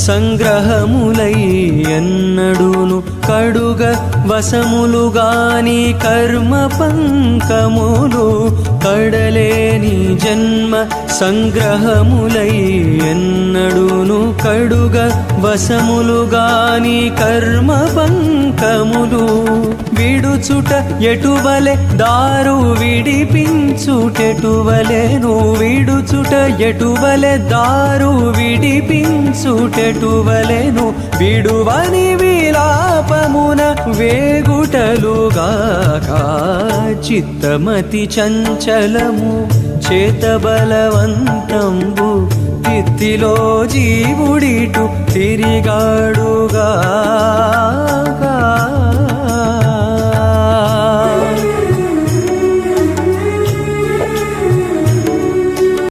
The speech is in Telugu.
సంగ్రహములై ఎన్నడును కడుగ వశములుగాని కర్మ పంకములు కడలేని జన్మ సంగ్రహములై ఎన్నడును కడుగ వశములుగాని కర్మ పంకములు విడుచుట ఎటువలె దారు విడిపించుటెటువలెను విడుచుట ఎటువలె దారు విడిపించుటెటువలెను విడువని విలాపమున వేగుటలుగాక చిత్తమతి చంచలము చేత బలవంతంబు తిత్తిలో జీవుడిటు తిరిగాడుగా